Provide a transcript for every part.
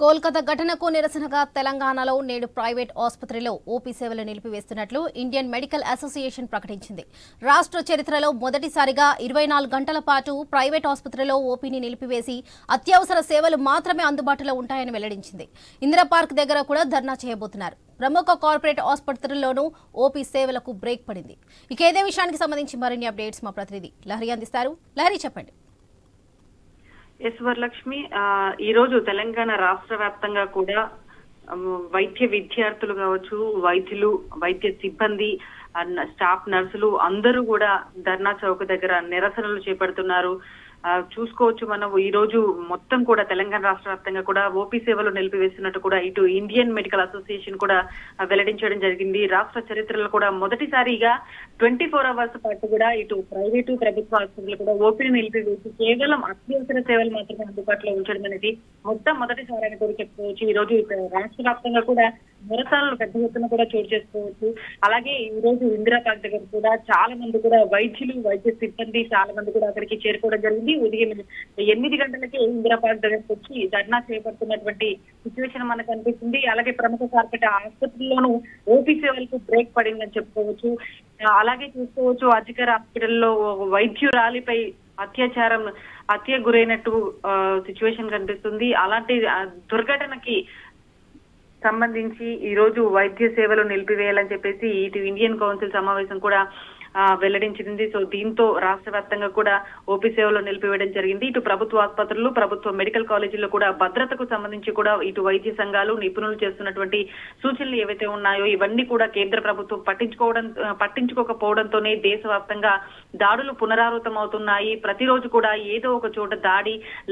కోల్కతా ఘటనకు నిరసనగా తెలంగాణలో నేడు ప్రైవేట్ ఆసుపత్రిలో ఓపీ సేవలు నిలిపివేస్తున్నట్లు ఇండియన్ మెడికల్ అసోసియేషన్ ప్రకటించింది. రాష్ట్ర చరిత్రలో మొదటిసారిగా 24 గంటల పాటు ప్రైవేట్ ఆసుపత్రిలో ఓపీని నిలిపివేసి అత్యవసర సేవలు మాత్రమే అందుబాటులో ఉంటాయని వెల్లడించింది. ఇందిరా పార్క్ దగ్గర కూడా ధర్నా చేయబోతున్నారు. ప్రముఖ కార్పొరేట్ ఆసుపత్రుల్లోనూ ఓపీ సేవలకు బ్రేక్ పడింది. ఇక ఇదే విషయానికి సంబంధించి మరిన్ని అప్డేట్స్ మా ప్రతినిధి లహరి అందిస్తారు. లహరి, చెప్పండి. ఎస్ వరలక్ష్మి, ఈ రోజు తెలంగాణ రాష్ట్ర వ్యాప్తంగా కూడా వైద్య విద్యార్థులు కావచ్చు, వైద్యులు, వైద్య సిబ్బంది, స్టాఫ్ నర్సులు అందరూ కూడా ధర్నా చౌక్ దగ్గర నిరసనలు చేపడుతున్నారు. చూసుకోవచ్చు మనం ఈ రోజు మొత్తం కూడా తెలంగాణ రాష్ట్ర వ్యాప్తంగా కూడా ఓపీ సేవలు నిలిపివేస్తున్నట్టు కూడా ఇటు ఇండియన్ మెడికల్ అసోసియేషన్ కూడా వెల్లడించడం జరిగింది. రాష్ట్ర చరిత్రలో కూడా మొదటిసారిగా 24 అవర్స్ పాటు కూడా ఇటు ప్రైవేటు ప్రభుత్వ ఆసుపత్రులు కూడా ఓపీని నిలిపివేసి కేవలం అత్యవసర సేవలు మాత్రమే అందుబాటులో ఉంచడం అనేది మొదటిసారి అని కూడా చెప్పుకోవచ్చు. ఈ రోజు రాష్ట్ర వ్యాప్తంగా కూడా నిరసనలు పెద్ద ఎత్తున కూడా చోటు చేసుకోవచ్చు. అలాగే ఈ రోజు ఇందిరా పార్క్ దగ్గర కూడా చాలా మంది కూడా వైద్యులు, వైద్య సిబ్బంది చాలా మంది కూడా అక్కడికి చేరుకోవడం జరిగింది. ఉదయం 8 గంటలకే ఇందిరా పార్క్ దగ్గరకు వచ్చి ధర్నా చేపడుతున్నటువంటి సిచ్యువేషన్ మనకు అనిపిస్తుంది. అలాగే ప్రముఖ కార్పొరేట్ ఆసుపత్రుల్లోనూ ఓపీ సేవలకు బ్రేక్ పడిందని చెప్పుకోవచ్చు. అలాగే చూసుకోవచ్చు, అధికార హాస్పిటల్లో వైద్యురాలిపై హత్య గురైనట్టు సిచ్యువేషన్ కనిపిస్తుంది. అలాంటి దుర్ఘటనకి సంబంధించి ఈ రోజు వైద్య సేవలు నిలిపివేయాలని చెప్పేసి ఇటు ఇండియన్ కౌన్సిల్ సమావేశం కూడా వెల్లడించింది. సో దీంతో రాష్ట్ర వ్యాప్తంగా కూడా ఓపీ సేవలు నిలిపివేయడం జరిగింది. ఇటు ప్రభుత్వ ఆసుపత్రులు, ప్రభుత్వ మెడికల్ కాలేజీల్లో కూడా భద్రతకు సంబంధించి కూడా ఇటు వైద్య సంఘాలు, నిపుణులు చేస్తున్నటువంటి సూచనలు ఏవైతే ఉన్నాయో ఇవన్నీ కూడా కేంద్ర ప్రభుత్వం పట్టించుకోకపోవడంతోనే దేశవ్యాప్తంగా దాడులు పునరావృతం అవుతున్నాయి. ప్రతిరోజు కూడా ఏదో ఒక చోట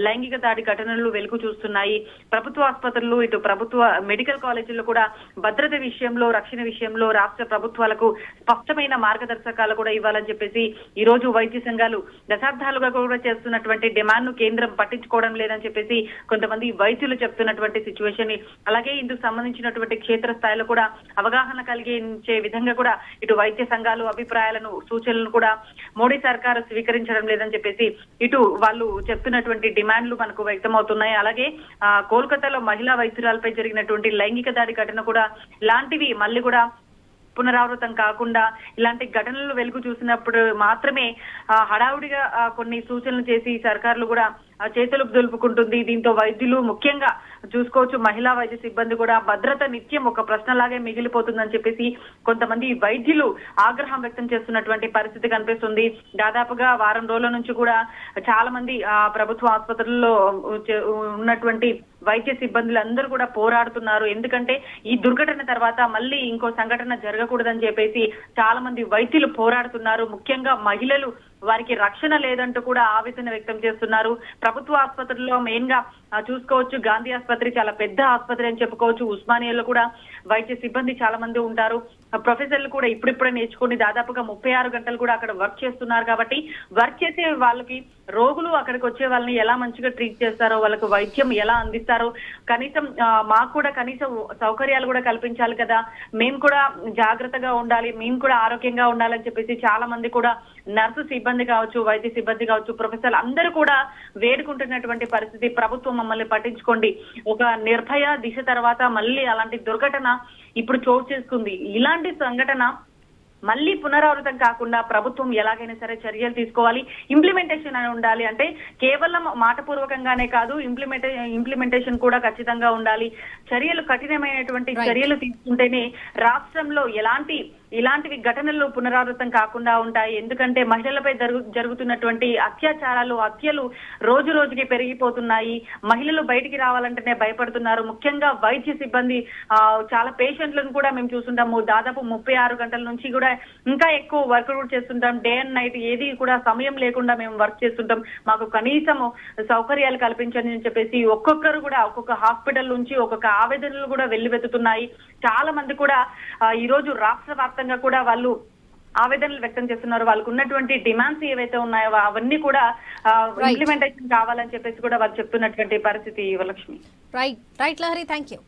లైంగిక దాడి ఘటనలు వెలుగు చూస్తున్నాయి. ప్రభుత్వ ఆసుపత్రులు, ఇటు ప్రభుత్వ మెడికల్ కాలేజీల్లో కూడా భద్రత విషయంలో, రక్షణ విషయంలో రాష్ట్ర ప్రభుత్వాలకు స్పష్టమైన మార్గదర్శకాలు కూడా ఇవ్వాలని చెప్పేసి ఈ రోజు వైద్య సంఘాలు దశాబ్దాలుగా కూడా చేస్తున్నటువంటి డిమాండ్ ను కేంద్రం పట్టించుకోవడం లేదని చెప్పేసి కొంతమంది వైద్యులు చెప్తున్నటువంటి సిచ్యువేషన్. అలాగే ఇందుకు సంబంధించినటువంటి క్షేత్ర స్థాయిలో కూడా అవగాహన కలిగించే విధంగా కూడా ఇటు వైద్య సంఘాలు అభిప్రాయాలను, సూచనలను కూడా మోడీ సర్కారు స్వీకరించడం లేదని చెప్పేసి ఇటు వాళ్ళు చెప్తున్నటువంటి డిమాండ్లు మనకు వ్యక్తమవుతున్నాయి. అలాగే కోల్కతాలో మహిళా వైద్యురాలపై జరిగినటువంటి లైంగిక దాడి ఘటన కూడా ఇలాంటివి మళ్ళీ కూడా పునరావృతం కాకుండా ఇలాంటి ఘటనలు వెలుగు చూసినప్పుడు మాత్రమే హడావుడిగా కొన్ని సూచనలు చేసి సర్కారులు కూడా చేతులు దులుపుకుంటుంది. దీంతో వైద్యులు, ముఖ్యంగా చూసుకోవచ్చు మహిళా వైద్య సిబ్బంది కూడా భద్రత నిత్యం ఒక ప్రశ్నలాగే మిగిలిపోతుందని చెప్పేసి కొంతమంది వైద్యులు ఆగ్రహం వ్యక్తం చేస్తున్నటువంటి పరిస్థితి కనిపిస్తుంది. దాదాపుగా వారం రోజుల నుంచి కూడా చాలా మంది ప్రభుత్వ ఆసుపత్రుల్లో ఉన్నటువంటి వైద్య సిబ్బందులు అందరూ కూడా పోరాడుతున్నారు. ఎందుకంటే ఈ దుర్ఘటన తర్వాత మళ్ళీ ఇంకో సంఘటన జరగకూడదని చెప్పేసి చాలా మంది వైద్యులు పోరాడుతున్నారు. ముఖ్యంగా మహిళలు, వారికి రక్షణ లేదంటూ కూడా ఆవేదన వ్యక్తం చేస్తున్నారు. ప్రభుత్వ ఆసుపత్రుల్లో మెయిన్ గా చూసుకోవచ్చు గాంధీ ఆసుపత్రి చాలా పెద్ద ఆసుపత్రి అని చెప్పుకోవచ్చు. ఉస్మానియాలో కూడా వైద్య సిబ్బంది చాలా మంది ఉంటారు. ప్రొఫెసర్లు కూడా ఇప్పుడిప్పుడే నేర్చుకుని దాదాపుగా 36 గంటలు కూడా అక్కడ వర్క్ చేస్తున్నారు. కాబట్టి వర్క్ చేసే వాళ్ళకి, రోగులు అక్కడికి వచ్చే వాళ్ళని ఎలా మంచిగా ట్రీట్ చేస్తారో, వాళ్ళకు వైద్యం ఎలా అందిస్తారో, కనీసం మాకు కూడా కనీసం సౌకర్యాలు కూడా కల్పించాలి కదా, మేము కూడా జాగ్రత్తగా ఉండాలి, మేము కూడా ఆరోగ్యంగా ఉండాలని చెప్పేసి చాలా మంది కూడా నర్సు సిబ్బంది కావచ్చు, వైద్య సిబ్బంది కావచ్చు, ప్రొఫెసర్లు అందరూ కూడా వేడుకుంటున్నటువంటి పరిస్థితి. ప్రభుత్వం మమ్మల్ని పట్టించుకోండి. ఒక నిర్భయ, దిశ తర్వాత మళ్ళీ అలాంటి దుర్ఘటన ఇప్పుడు చోటు చేసుకుంది. ఇలాంటి సంఘటన మళ్ళీ పునరావృతం కాకుండా ప్రభుత్వం ఎలాగైనా సరే చర్యలు తీసుకోవాలి. ఇంప్లిమెంటేషన్ అని ఉండాలి. అంటే కేవలం మాటపూర్వకంగానే కాదు, ఇంప్లిమెంటేషన్ కూడా ఖచ్చితంగా ఉండాలి. కఠినమైనటువంటి చర్యలు తీసుకుంటేనే రాష్ట్రంలో ఇలాంటివి ఘటనలు పునరావృతం కాకుండా ఉంటాయి. ఎందుకంటే మహిళలపై జరుగుతున్నటువంటి హత్యలు రోజు రోజుకి పెరిగిపోతున్నాయి. మహిళలు బయటికి రావాలంటేనే భయపడుతున్నారు. ముఖ్యంగా వైద్య సిబ్బంది చాలా పేషెంట్లను కూడా మేము చూస్తుంటాము. దాదాపు 36 గంటల నుంచి కూడా ఇంకా ఎక్కువ వర్క్ కూడా చేస్తుంటాం. డే అండ్ నైట్ ఏది కూడా సమయం లేకుండా మేము వర్క్ చేస్తుంటాం. మాకు కనీసం సౌకర్యాలు కల్పించండి అని చెప్పేసి ఒక్కొక్కరు కూడా ఒక్కొక్క హాస్పిటల్ నుంచి ఒక్కొక్క ఆవేదనలు కూడా వెల్లువెత్తుతున్నాయి. చాలా మంది కూడా ఈ రోజు రాష్ట్ర వ్యాప్తంగా కూడా వాళ్ళు ఆవేదనలు వ్యక్తం చేస్తున్నారు. వాళ్ళకు ఉన్నటువంటి డిమాండ్స్ ఏవైతే ఉన్నాయో అవన్నీ కూడా ఇంప్లిమెంటేషన్ కావాలని చెప్పేసి కూడా వాళ్ళు చెప్తున్నటువంటి పరిస్థితి. Lakshmi. Right Lahari, thank you.